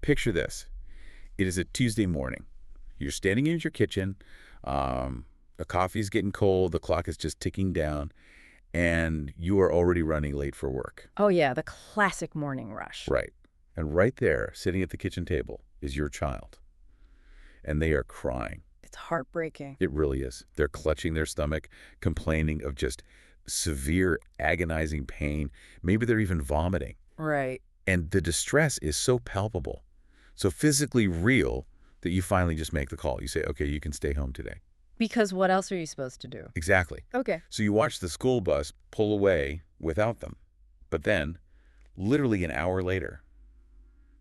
Picture this. It is a Tuesday morning. You're standing in your kitchen. The coffee's getting cold. The clock is just ticking down. And you are already running late for work. Oh yeah, the classic morning rush. Right. And right there, sitting at the kitchen table, is your child. And they are crying. It's heartbreaking. It really is. They're clutching their stomach, complaining of just severe, agonizing pain. Maybe they're even vomiting. Right. And the distress is so palpable, so physically real, that you finally just make the call. You say, okay, you can stay home today. Because what else are you supposed to do? Exactly. Okay. So you watch the school bus pull away without them. But then, literally an hour later,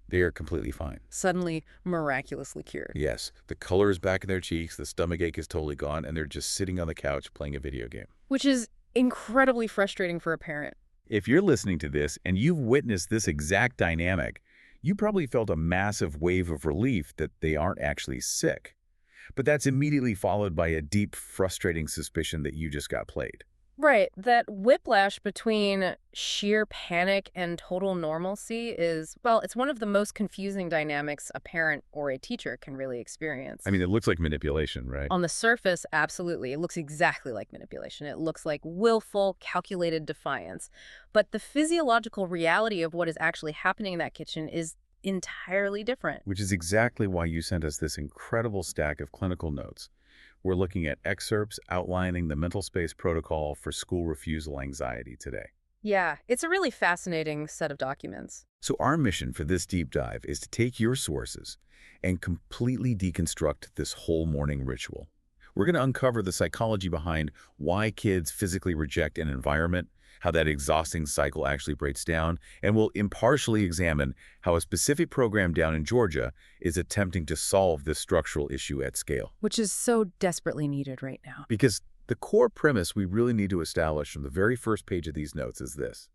they are completely fine. Suddenly, miraculously cured. Yes, the color is back in their cheeks, the stomach ache is totally gone, and they're just sitting on the couch playing a video game. Which is incredibly frustrating for a parent. If you're listening to this and you've witnessed this exact dynamic, you probably felt a massive wave of relief that they aren't actually sick. But that's immediately followed by a deep, frustrating suspicion that you just got played. Right. That whiplash between sheer panic and total normalcy is, well, it's one of the most confusing dynamics a parent or a teacher can really experience. I mean, it looks like manipulation, right? On the surface, absolutely. It looks exactly like manipulation. It looks like willful, calculated defiance. But the physiological reality of what is actually happening in that kitchen is entirely different. Which is exactly why you sent us this incredible stack of clinical notes. We're looking at excerpts outlining the MentalSpace protocol for school refusal anxiety today. Yeah, it's a really fascinating set of documents. So our mission for this deep dive is to take your sources and completely deconstruct this whole morning ritual. We're going to uncover the psychology behind why kids physically reject an environment, how that exhausting cycle actually breaks down, and we'll impartially examine how a specific program down in Georgia is attempting to solve this structural issue at scale. Which is so desperately needed right now. Because the core premise we really need to establish from the very first page of these notes is this.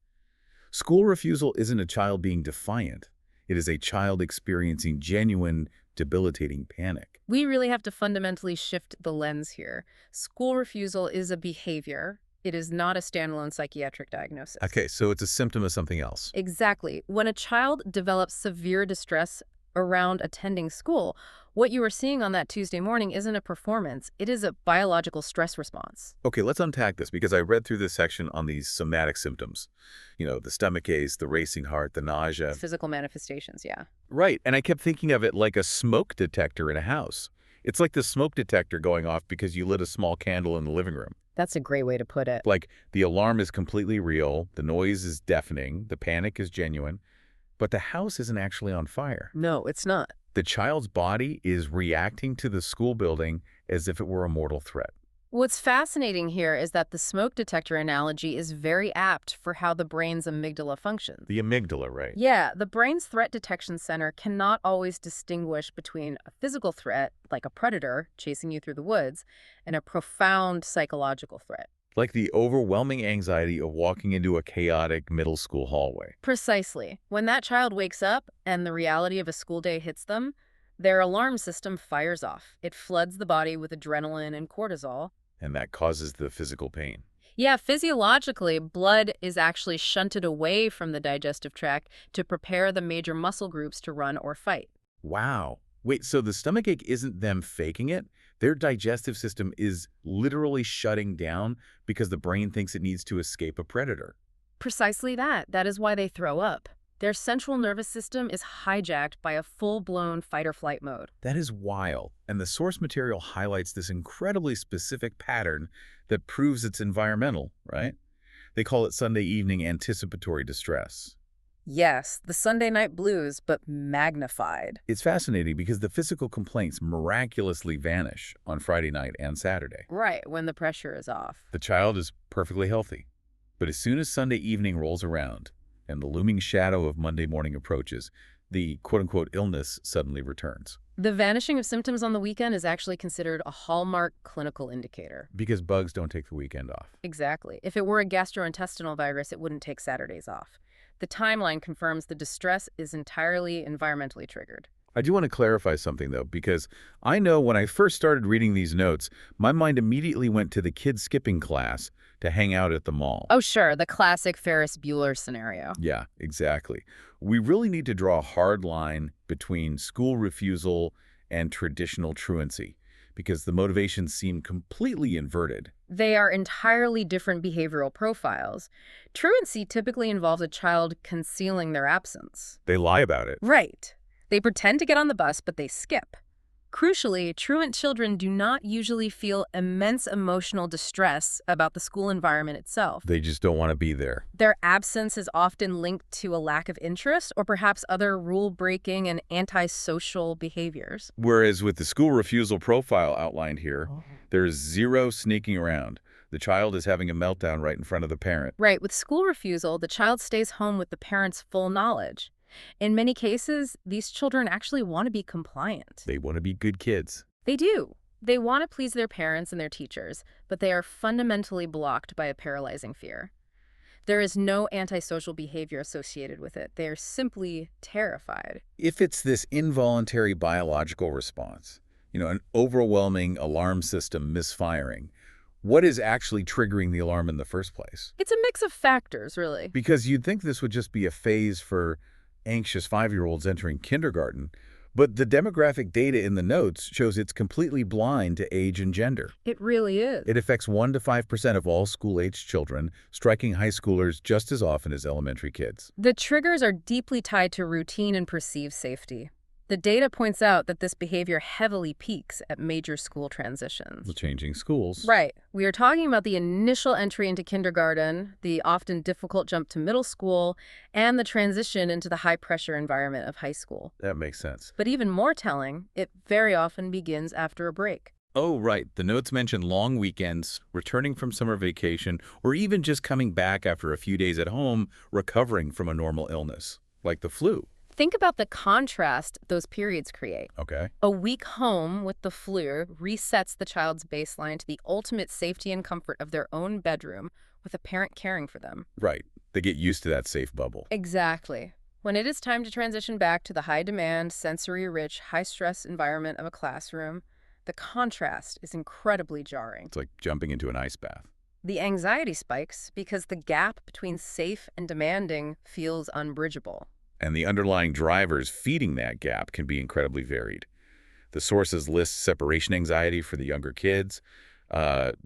School refusal isn't a child being defiant. It is a child experiencing genuine, debilitating panic. We really have to fundamentally shift the lens here. School refusal is a behavior. It is not a standalone psychiatric diagnosis. Okay, so it's a symptom of something else. Exactly. When a child develops severe distress around attending school, what you are seeing on that Tuesday morning isn't a performance. It is a biological stress response. Okay, let's unpack this because I read through this section on these somatic symptoms. You know, the stomach aches, the racing heart, the nausea. Physical manifestations, yeah. Right, and I kept thinking of it like a smoke detector in a house. It's like the smoke detector going off because you lit a small candle in the living room. That's a great way to put it. Like, the alarm is completely real, the noise is deafening, the panic is genuine, but the house isn't actually on fire. No, it's not. The child's body is reacting to the school building as if it were a mortal threat. What's fascinating here is that the smoke detector analogy is very apt for how the brain's amygdala functions. The amygdala, right? Yeah, the brain's threat detection center cannot always distinguish between a physical threat, like a predator chasing you through the woods, and a profound psychological threat. Like the overwhelming anxiety of walking into a chaotic middle school hallway. Precisely. When that child wakes up and the reality of a school day hits them, their alarm system fires off. It floods the body with adrenaline and cortisol. And that causes the physical pain. Yeah, physiologically, blood is actually shunted away from the digestive tract to prepare the major muscle groups to run or fight. Wow. Wait, so the stomachache isn't them faking it? Their digestive system is literally shutting down because the brain thinks it needs to escape a predator. Precisely that. That is why they throw up. Their central nervous system is hijacked by a full-blown fight-or-flight mode. That is wild, and the source material highlights this incredibly specific pattern that proves it's environmental, right? They call it Sunday evening anticipatory distress. Yes, the Sunday night blues, but magnified. It's fascinating because the physical complaints miraculously vanish on Friday night and Saturday. Right, when the pressure is off. The child is perfectly healthy, but as soon as Sunday evening rolls around and the looming shadow of Monday morning approaches, the quote-unquote illness suddenly returns. The vanishing of symptoms on the weekend is actually considered a hallmark clinical indicator. Because bugs don't take the weekend off. Exactly. If it were a gastrointestinal virus, it wouldn't take Saturdays off. The timeline confirms the distress is entirely environmentally triggered. I do want to clarify something, though, because I know when I first started reading these notes, my mind immediately went to the kids skipping class to hang out at the mall. Oh, sure, the classic Ferris Bueller scenario. Yeah, exactly. We really need to draw a hard line between school refusal and traditional truancy because the motivations seem completely inverted. They are entirely different behavioral profiles. Truancy typically involves a child concealing their absence. They lie about it. Right. They pretend to get on the bus, but they skip. Crucially, truant children do not usually feel immense emotional distress about the school environment itself. They just don't want to be there. Their absence is often linked to a lack of interest or perhaps other rule-breaking and antisocial behaviors. Whereas with the school refusal profile outlined here, there's zero sneaking around. The child is having a meltdown right in front of the parent. Right, with school refusal, the child stays home with the parent's full knowledge. In many cases, these children actually want to be compliant. They want to be good kids. They do. They want to please their parents and their teachers, but they are fundamentally blocked by a paralyzing fear. There is no antisocial behavior associated with it. They are simply terrified. If it's this involuntary biological response, an overwhelming alarm system misfiring, what is actually triggering the alarm in the first place? It's a mix of factors, really. Because you'd think this would just be a phase for anxious 5-year-olds entering kindergarten, but the demographic data in the notes shows it's completely blind to age and gender. It really is. It affects 1 to 5% of all school-aged children, striking high schoolers just as often as elementary kids. The triggers are deeply tied to routine and perceived safety. The data points out that this behavior heavily peaks at major school transitions. The changing schools. Right. We are talking about the initial entry into kindergarten, the often difficult jump to middle school, and the transition into the high-pressure environment of high school. That makes sense. But even more telling, it very often begins after a break. Oh, right. The notes mention long weekends, returning from summer vacation, or even just coming back after a few days at home, recovering from a normal illness, like the flu. Think about the contrast those periods create. Okay. A week home with the flu resets the child's baseline to the ultimate safety and comfort of their own bedroom with a parent caring for them. Right. They get used to that safe bubble. Exactly. When it is time to transition back to the high-demand, sensory-rich, high-stress environment of a classroom, the contrast is incredibly jarring. It's like jumping into an ice bath. The anxiety spikes because the gap between safe and demanding feels unbridgeable. And the underlying drivers feeding that gap can be incredibly varied. The sources list separation anxiety for the younger kids,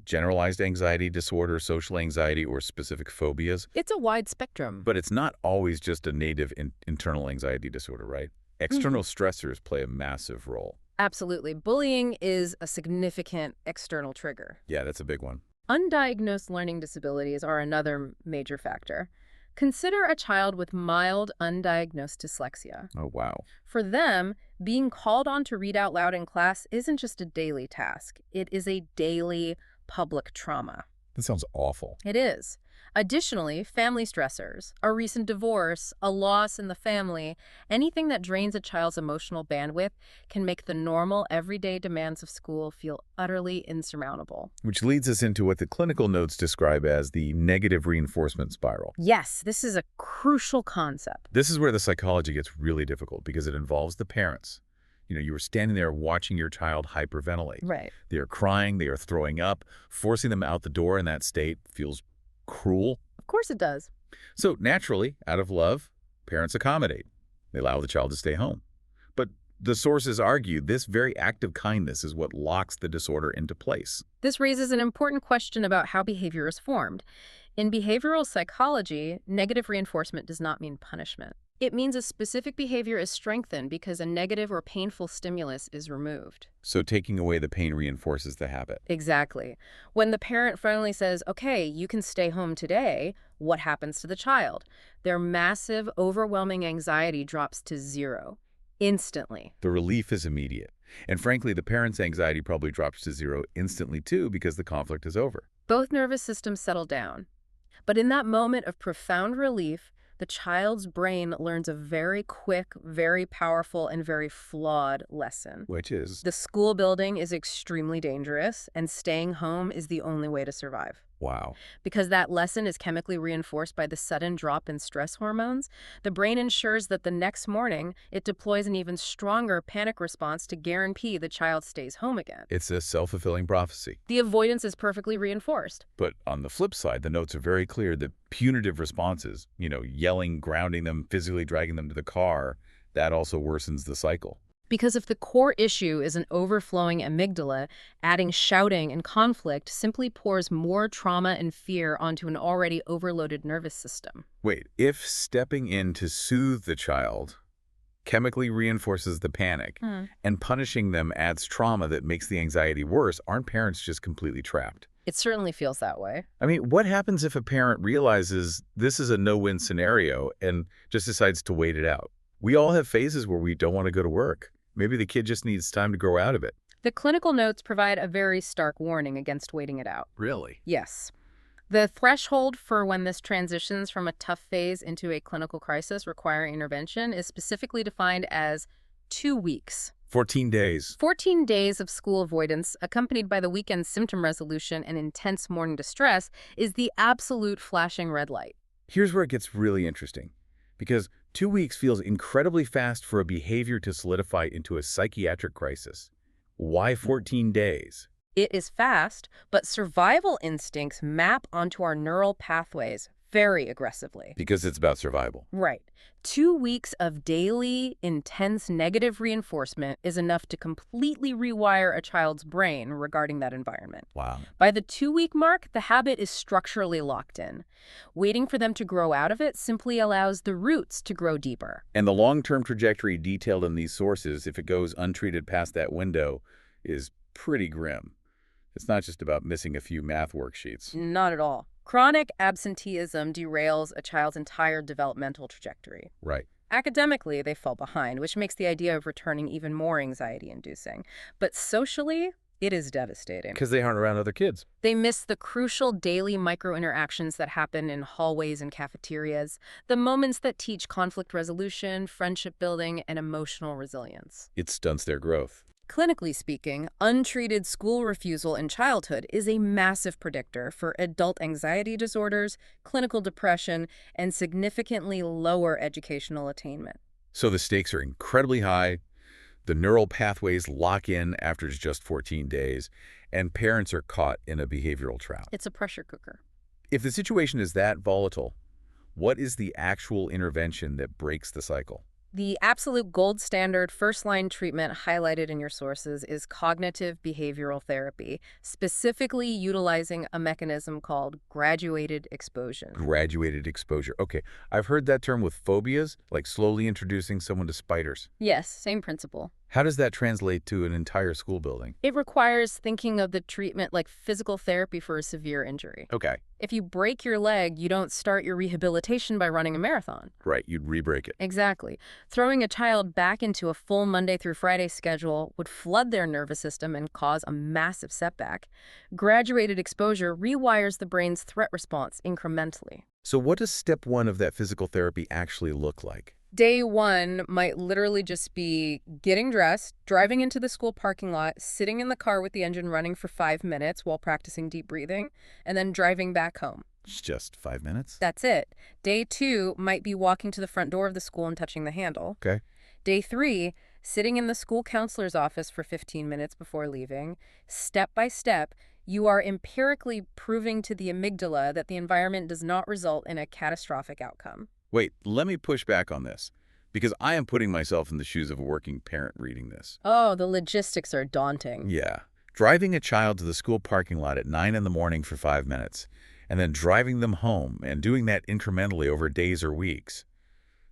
generalized anxiety disorder, social anxiety, or specific phobias. It's a wide spectrum. But it's not always just a native internal anxiety disorder, right? External stressors play a massive role. Absolutely. Bullying is a significant external trigger. Yeah, that's a big one. Undiagnosed learning disabilities are another major factor. Consider a child with mild, undiagnosed dyslexia. Oh, wow. For them, being called on to read out loud in class isn't just a daily task. It is a daily public trauma. That sounds awful. It is. Additionally, family stressors, a recent divorce, a loss in the family, anything that drains a child's emotional bandwidth can make the normal, everyday demands of school feel utterly insurmountable. Which leads us into what the clinical notes describe as the negative reinforcement spiral. Yes, this is a crucial concept. This is where the psychology gets really difficult because it involves the parents. You were standing there watching your child hyperventilate. Right. They are crying, they are throwing up. Forcing them out the door in that state feels cruel. Of course it does. So naturally, out of love, parents accommodate. They allow the child to stay home. But the sources argue this very act of kindness is what locks the disorder into place. This raises an important question about how behavior is formed. In behavioral psychology, negative reinforcement does not mean punishment. It means a specific behavior is strengthened because a negative or painful stimulus is removed. So taking away the pain reinforces the habit. Exactly. When the parent finally says, okay, you can stay home today, what happens to the child? Their massive, overwhelming anxiety drops to zero, instantly. The relief is immediate. And frankly, the parent's anxiety probably drops to zero instantly too because the conflict is over. Both nervous systems settle down. But in that moment of profound relief, the child's brain learns a very quick, very powerful, and very flawed lesson. Which is? The school building is extremely dangerous, and staying home is the only way to survive. Wow. Because that lesson is chemically reinforced by the sudden drop in stress hormones, the brain ensures that the next morning it deploys an even stronger panic response to guarantee the child stays home again. It's a self-fulfilling prophecy. The avoidance is perfectly reinforced. But on the flip side, the notes are very clear that punitive responses, yelling, grounding them, physically dragging them to the car, that also worsens the cycle. Because if the core issue is an overflowing amygdala, adding shouting and conflict simply pours more trauma and fear onto an already overloaded nervous system. Wait, if stepping in to soothe the child chemically reinforces the panic and punishing them adds trauma that makes the anxiety worse, aren't parents just completely trapped? It certainly feels that way. I mean, what happens if a parent realizes this is a no-win scenario and just decides to wait it out? We all have phases where we don't want to go to work. Maybe the kid just needs time to grow out of it. The clinical notes provide a very stark warning against waiting it out. Really? Yes. The threshold for when this transitions from a tough phase into a clinical crisis requiring intervention is specifically defined as 2 weeks. 14 days. 14 days of school avoidance, accompanied by the weekend symptom resolution and intense morning distress, is the absolute flashing red light. Here's where it gets really interesting. Because 2 weeks feels incredibly fast for a behavior to solidify into a psychiatric crisis. Why 14 days? It is fast, but survival instincts map onto our neural pathways very aggressively. Because it's about survival. Right. 2 weeks of daily, intense negative reinforcement is enough to completely rewire a child's brain regarding that environment. Wow. By the 2-week mark, the habit is structurally locked in. Waiting for them to grow out of it simply allows the roots to grow deeper. And the long-term trajectory detailed in these sources, if it goes untreated past that window, is pretty grim. It's not just about missing a few math worksheets. Not at all. Chronic absenteeism derails a child's entire developmental trajectory. Right. Academically, they fall behind, which makes the idea of returning even more anxiety-inducing. But socially, it is devastating. Because they aren't around other kids. They miss the crucial daily micro-interactions that happen in hallways and cafeterias, the moments that teach conflict resolution, friendship building, and emotional resilience. It stunts their growth. Clinically speaking, untreated school refusal in childhood is a massive predictor for adult anxiety disorders, clinical depression, and significantly lower educational attainment. So the stakes are incredibly high, the neural pathways lock in after just 14 days, and parents are caught in a behavioral trap. It's a pressure cooker. If the situation is that volatile, what is the actual intervention that breaks the cycle? The absolute gold standard first-line treatment highlighted in your sources is cognitive behavioral therapy, specifically utilizing a mechanism called graduated exposure. Graduated exposure. Okay, I've heard that term with phobias, like slowly introducing someone to spiders. Yes, same principle. How does that translate to an entire school building? It requires thinking of the treatment like physical therapy for a severe injury. Okay. If you break your leg, you don't start your rehabilitation by running a marathon. Right, you'd re-break it. Exactly. Throwing a child back into a full Monday through Friday schedule would flood their nervous system and cause a massive setback. Graduated exposure rewires the brain's threat response incrementally. So what does step 1 of that physical therapy actually look like? Day 1 might literally just be getting dressed, driving into the school parking lot, sitting in the car with the engine running for 5 minutes while practicing deep breathing, and then driving back home. It's just 5 minutes? That's it. Day 2 might be walking to the front door of the school and touching the handle. Okay. Day 3, sitting in the school counselor's office for 15 minutes before leaving. Step by step, you are empirically proving to the amygdala that the environment does not result in a catastrophic outcome. Wait, let me push back on this, because I am putting myself in the shoes of a working parent reading this. Oh, the logistics are daunting. Yeah. Driving a child to the school parking lot at 9 in the morning for 5 minutes, and then driving them home and doing that incrementally over days or weeks.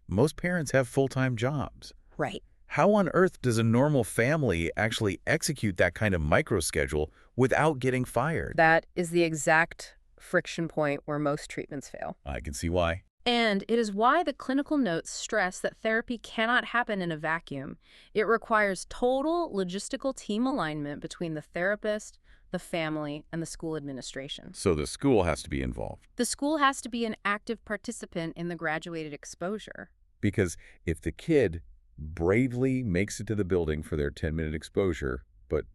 Most parents have full-time jobs. Right. How on earth does a normal family actually execute that kind of microschedule without getting fired? That is the exact friction point where most treatments fail. I can see why. And it is why the clinical notes stress that therapy cannot happen in a vacuum. It requires total logistical team alignment between the therapist, the family, and the school administration. So the school has to be involved. The school has to be an active participant in the graduated exposure. Because if the kid bravely makes it to the building for their 10-minute exposure, but,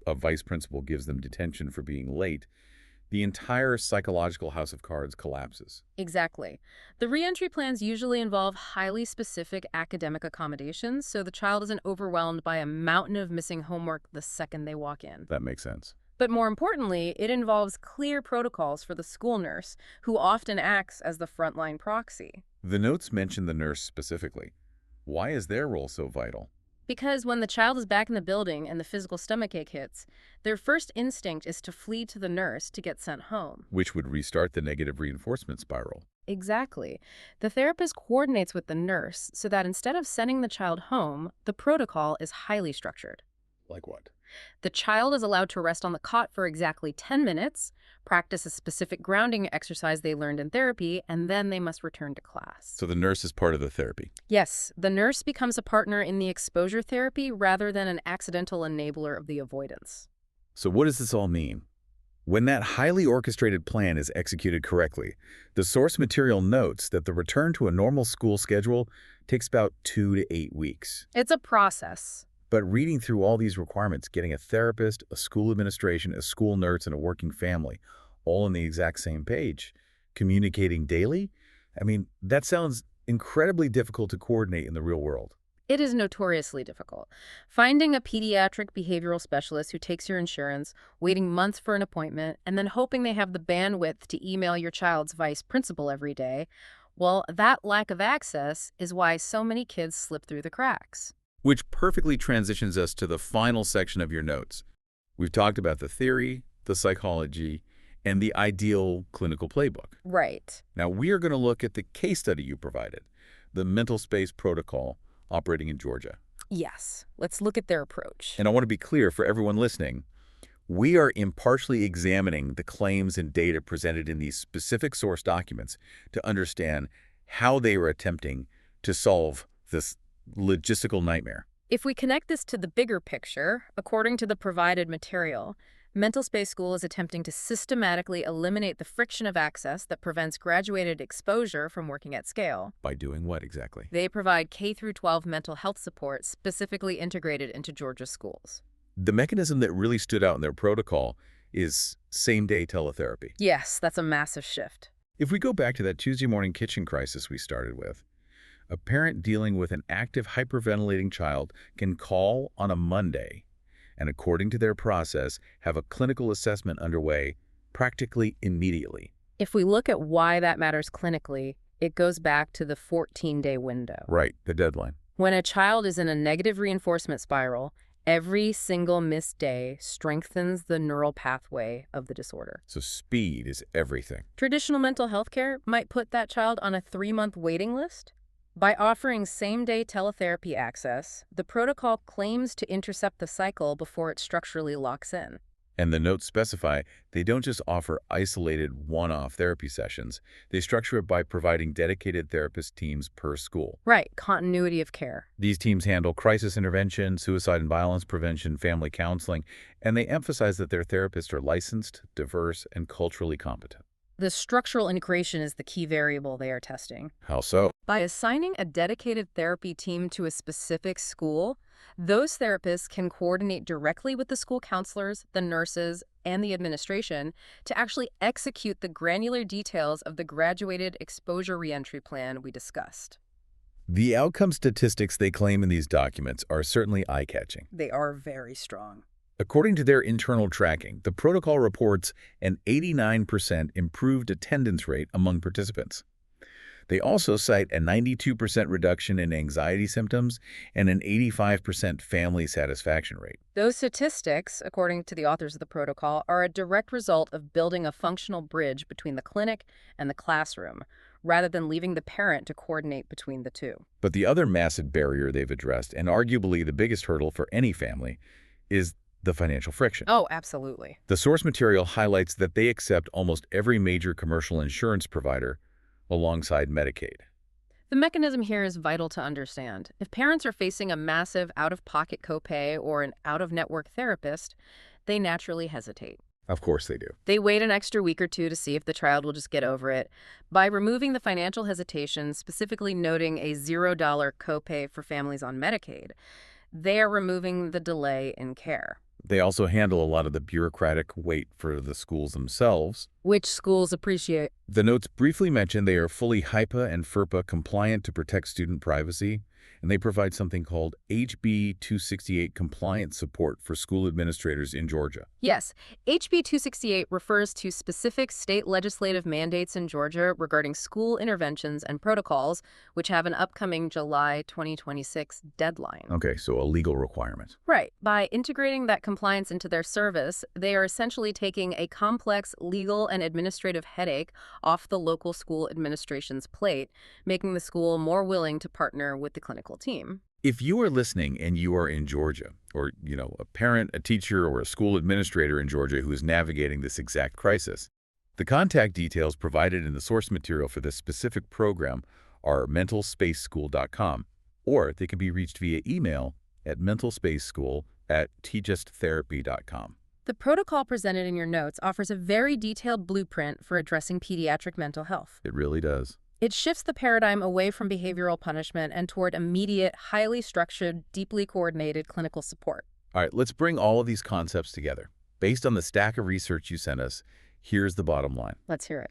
a vice principal gives them detention for being late, The entire psychological house of cards collapses. Exactly. The reentry plans usually involve highly specific academic accommodations, so the child isn't overwhelmed by a mountain of missing homework the second they walk in. That makes sense. But more importantly, it involves clear protocols for the school nurse, who often acts as the frontline proxy. The notes mention the nurse specifically. Why is their role so vital? Because when the child is back in the building and the physical stomachache hits, their first instinct is to flee to the nurse to get sent home. Which would restart the negative reinforcement spiral. Exactly. The therapist coordinates with the nurse so that instead of sending the child home, the protocol is highly structured. Like what? The child is allowed to rest on the cot for exactly 10 minutes, practice a specific grounding exercise they learned in therapy, and then they must return to class. So the nurse is part of the therapy. Yes, the nurse becomes a partner in the exposure therapy rather than an accidental enabler of the avoidance. So what does this all mean? When that highly orchestrated plan is executed correctly, the source material notes that the return to a normal school schedule takes about 2 to 8 weeks. It's a process. But reading through all these requirements, getting a therapist, a school administration, a school nurse, and a working family, all on the exact same page, communicating daily, that sounds incredibly difficult to coordinate in the real world. It is notoriously difficult. Finding a pediatric behavioral specialist who takes your insurance, waiting months for an appointment, and then hoping they have the bandwidth to email your child's vice principal every day, well, that lack of access is why so many kids slip through the cracks. Which perfectly transitions us to the final section of your notes. We've talked about the theory, the psychology, and the ideal clinical playbook. Right. Now, we are going to look at the case study you provided, the MentalSpace protocol operating in Georgia. Yes. Let's look at their approach. And I want to be clear for everyone listening, we are impartially examining the claims and data presented in these specific source documents to understand how they were attempting to solve this logistical nightmare. If we connect this to the bigger picture, according to the provided material, MentalSpace School is attempting to systematically eliminate the friction of access that prevents graduated exposure from working at scale. By doing what exactly? They provide K-12 mental health support specifically integrated into Georgia schools. The mechanism that really stood out in their protocol is same-day teletherapy. Yes, that's a massive shift. If we go back to that Tuesday morning kitchen crisis we started with, a parent dealing with an active hyperventilating child can call on a Monday and, according to their process, have a clinical assessment underway practically immediately. If we look at why that matters clinically, it goes back to the 14-day window. Right, the deadline. When a child is in a negative reinforcement spiral, every single missed day strengthens the neural pathway of the disorder. So speed is everything. Traditional mental health care might put that child on a 3-month waiting list. By offering same-day teletherapy access, the protocol claims to intercept the cycle before it structurally locks in. And the notes specify they don't just offer isolated one-off therapy sessions. They structure it by providing dedicated therapist teams per school. Right, continuity of care. These teams handle crisis intervention, suicide and violence prevention, family counseling, and they emphasize that their therapists are licensed, diverse, and culturally competent. The structural integration is the key variable they are testing. How so? By assigning a dedicated therapy team to a specific school, those therapists can coordinate directly with the school counselors, the nurses, and the administration to actually execute the granular details of the graduated exposure reentry plan we discussed. The outcome statistics they claim in these documents are certainly eye-catching. They are very strong. According to their internal tracking, the protocol reports an 89% improved attendance rate among participants. They also cite a 92% reduction in anxiety symptoms and an 85% family satisfaction rate. Those statistics, according to the authors of the protocol, are a direct result of building a functional bridge between the clinic and the classroom, rather than leaving the parent to coordinate between the two. But the other massive barrier they've addressed, and arguably the biggest hurdle for any family, is the financial friction. Oh, absolutely. The source material highlights that they accept almost every major commercial insurance provider alongside Medicaid. The mechanism here is vital to understand. If parents are facing a massive out-of-pocket copay or an out-of-network therapist, they naturally hesitate. Of course they do. They wait an extra week or two to see if the child will just get over it. By removing the financial hesitation, specifically noting a $0 copay for families on Medicaid, they are removing the delay in care. They also handle a lot of the bureaucratic weight for the schools themselves. Which schools appreciate. The notes briefly mention they are fully HIPAA and FERPA compliant to protect student privacy, and they provide something called HB 268 compliance support for school administrators in Georgia. Yes, HB 268 refers to specific state legislative mandates in Georgia regarding school interventions and protocols, which have an upcoming July 2026 deadline. Okay, so a legal requirement. Right. By integrating that compliance into their service, they are essentially taking a complex legal and administrative headache off the local school administration's plate, making the school more willing to partner with the clinical team. If you are listening and you are in Georgia, or, a parent, a teacher, or a school administrator in Georgia who is navigating this exact crisis, the contact details provided in the source material for this specific program are mentalspaceschool.com, or they can be reached via email at mentalspaceschool@teachusttherapy.com. The protocol presented in your notes offers a very detailed blueprint for addressing pediatric mental health. It really does. It shifts the paradigm away from behavioral punishment and toward immediate, highly structured, deeply coordinated clinical support. All right, let's bring all of these concepts together. Based on the stack of research you sent us, here's the bottom line. Let's hear it.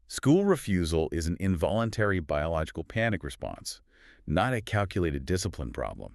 School refusal is an involuntary biological panic response, not a calculated discipline problem.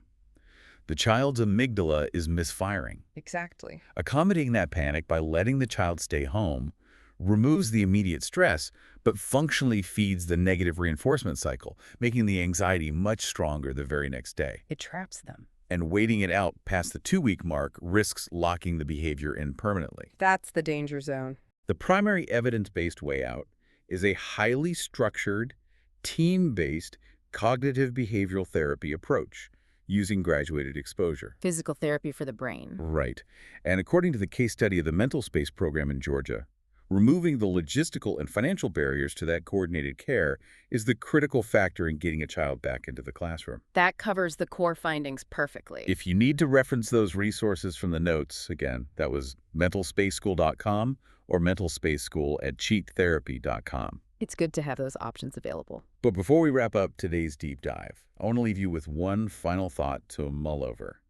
The child's amygdala is misfiring. Exactly. Accommodating that panic by letting the child stay home removes the immediate stress, but functionally feeds the negative reinforcement cycle, making the anxiety much stronger the very next day. It traps them. And waiting it out past the 2-week mark risks locking the behavior in permanently. That's the danger zone. The primary evidence-based way out is a highly structured, team-based cognitive behavioral therapy approach using graduated exposure. Physical therapy for the brain. Right. And according to the case study of the MentalSpace program in Georgia, removing the logistical and financial barriers to that coordinated care is the critical factor in getting a child back into the classroom. That covers the core findings perfectly. If you need to reference those resources from the notes, again, that was mentalspaceschool.com or mentalspaceschool@cheattherapy.com. It's good to have those options available. But before we wrap up today's deep dive, I want to leave you with one final thought to mull over.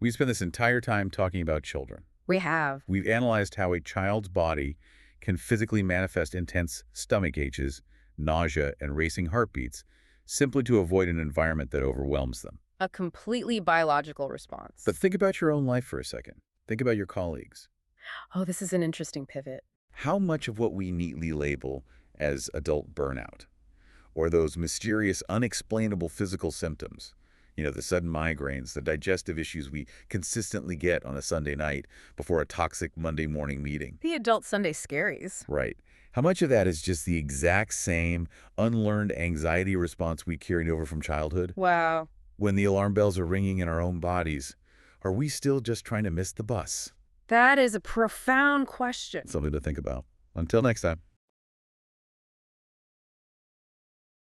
We spent this entire time talking about children. We have. We've analyzed how a child's body can physically manifest intense stomach aches, nausea, and racing heartbeats simply to avoid an environment that overwhelms them. A completely biological response. But think about your own life for a second. Think about your colleagues. Oh, this is an interesting pivot. How much of what we neatly label as adult burnout, or those mysterious, unexplainable physical symptoms, the sudden migraines, the digestive issues we consistently get on a Sunday night before a toxic Monday morning meeting. The adult Sunday scaries. Right. How much of that is just the exact same unlearned anxiety response we carried over from childhood? Wow. When the alarm bells are ringing in our own bodies, are we still just trying to miss the bus? That is a profound question. Something to think about. Until next time.